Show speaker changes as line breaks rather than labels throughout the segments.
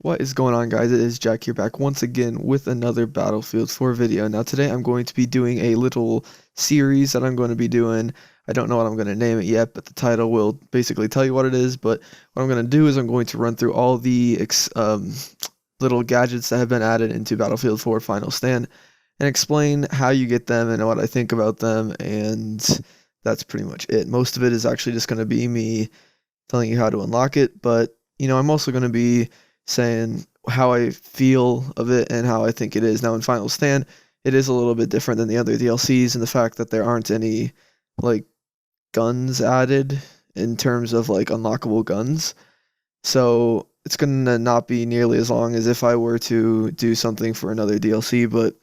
What is going on, guys? It is Jack here, back once again with another Battlefield 4 video. Now today I'm going to be doing a little series that I'm going to be doing. I don't know what I'm going to name it yet, but the title will basically tell you what it is. But what I'm going to do is I'm going to run through all the little gadgets that have been added into Battlefield 4 Final Stand and explain how you get them and what I think about them, and that's pretty much it. Most of it is actually just going to be me telling you how to unlock it, but I'm also going to be saying how I feel of it and how I think it is. Now in Final Stand, it is a little bit different than the other DLCs in the fact that there aren't any like guns added in terms of like unlockable guns. So it's gonna not be nearly as long as if I were to do something for another DLC, but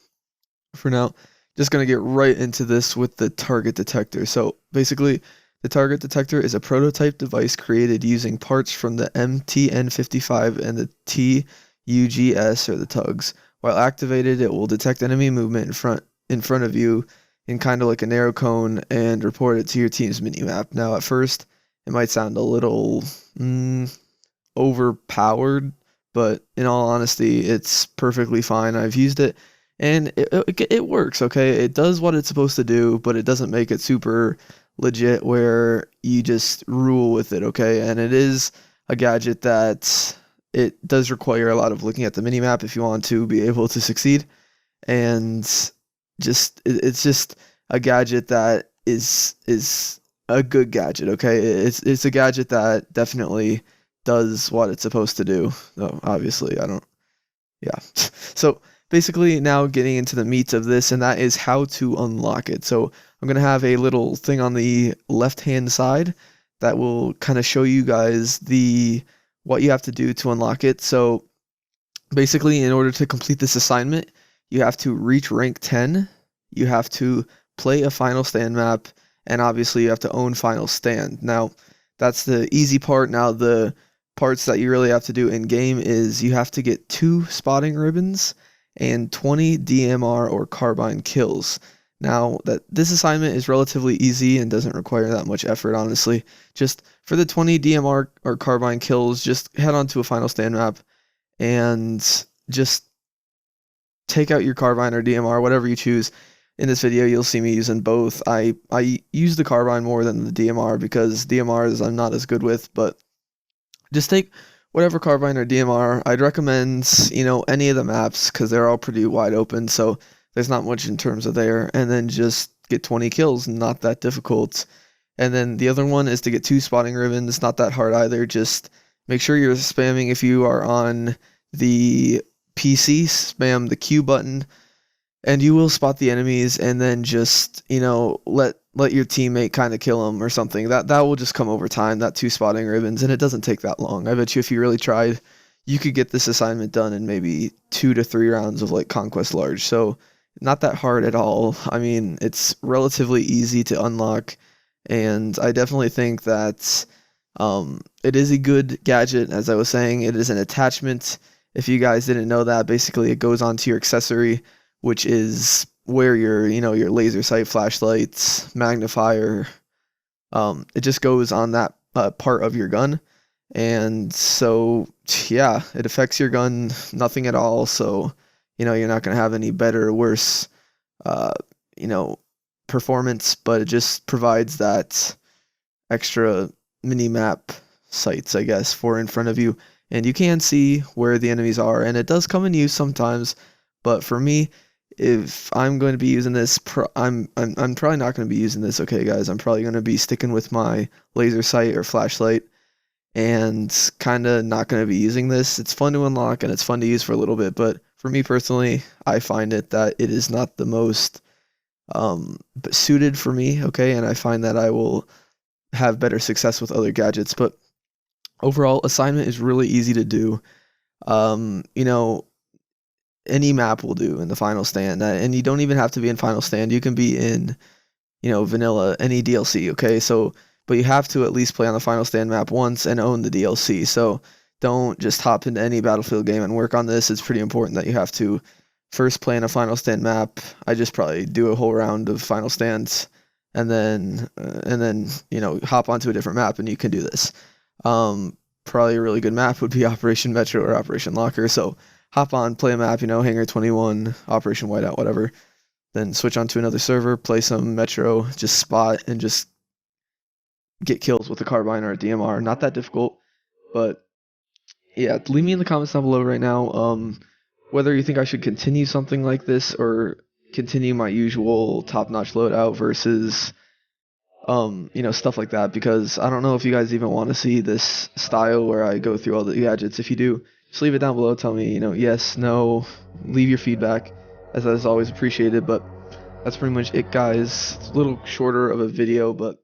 for now, just gonna get right into this with the target detector. So basically, the target detector is a prototype device created using parts from the MTN55 and the TUGS, or the tugs. While activated, it will detect enemy movement in front of you in kind of like a narrow cone and report it to your team's minimap. Now, at first, it might sound a little overpowered, but in all honesty, it's perfectly fine. I've used it, and it works, okay? It does what it's supposed to do, but it doesn't make it super legit where you just rule with it, okay? And it is a gadget that it does require a lot of looking at the minimap if you want to be able to succeed. And it's just a gadget that is a good gadget, okay? It's a gadget that definitely does what it's supposed to do. Though obviously I don't, yeah. So basically now getting into the meat of this, and that is how to unlock it. So I'm going to have a little thing on the left hand side that will kind of show you guys what you have to do to unlock it. So basically, in order to complete this assignment, you have to reach rank 10, you have to play a Final Stand map, and obviously you have to own Final Stand. Now, that's the easy part. Now, the parts that you really have to do in game is you have to get 2 spotting ribbons and 20 DMR or carbine kills. Now, that this assignment is relatively easy and doesn't require that much effort, honestly. Just for the 20 DMR or carbine kills, just head on to a Final Stand map and just take out your carbine or DMR, whatever you choose. In this video, you'll see me using both. I use the carbine more than the DMR because DMRs I'm not as good with, but just take whatever carbine or DMR. I'd recommend, any of the maps because they're all pretty wide open, so there's not much in terms of there. And then just get 20 kills, not that difficult. And then the other one is to get 2 spotting ribbons, not that hard either. Just make sure you're spamming, if you are on the PC, spam the Q button, and you will spot the enemies, and then just, let your teammate kind of kill them or something. That will just come over time, that 2 spotting ribbons, and it doesn't take that long. I bet you if you really tried, you could get this assignment done in maybe 2 to 3 rounds of like Conquest Large. So not that hard at all. I mean, it's relatively easy to unlock, and I definitely think that it is a good gadget. As I was saying, it is an attachment. If you guys didn't know that, basically it goes onto your accessory, which is where your laser sight, flashlights, magnifier, it just goes on that part of your gun. And so, yeah, it affects your gun nothing at all. So, you're not going to have any better or worse, performance, but it just provides that extra mini-map sights, I guess, for in front of you. And you can see where the enemies are, and it does come in use sometimes. But for me, if I'm going to be using this, I'm probably not going to be using this, okay, guys? I'm probably going to be sticking with my laser sight or flashlight and kind of not going to be using this. It's fun to unlock and it's fun to use for a little bit, but for me personally, I find that it is not the most suited for me, okay? And I find that I will have better success with other gadgets. But overall, assignment is really easy to do. Any map will do in the Final Stand, and you don't even have to be in Final Stand. You can be in, vanilla, any DLC, okay? So, but you have to at least play on the Final Stand map once and own the DLC. So don't just hop into any Battlefield game and work on this. It's pretty important that you have to first play in a Final Stand map. I just probably do a whole round of Final Stands, and then hop onto a different map, and you can do this. probably a really good map would be Operation Metro or Operation Locker. So hop on, play a map, Hangar 21, Operation Whiteout, whatever. Then switch on to another server, play some Metro, just spot and just get kills with a carbine or a DMR. Not that difficult, but yeah, leave me in the comments down below right now whether you think I should continue something like this or continue my usual top-notch loadout versus stuff like that, because I don't know if you guys even want to see this style where I go through all the gadgets. If you do, just leave it down below. Tell me, yes, no, leave your feedback, as that is always appreciated. But that's pretty much it, guys. It's a little shorter of a video, but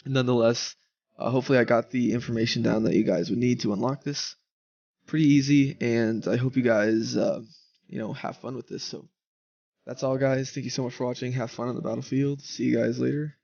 nonetheless, hopefully I got the information down that you guys would need to unlock this. Pretty easy, and I hope you guys, have fun with this. So that's all, guys. Thank you so much for watching. Have fun on the battlefield. See you guys later.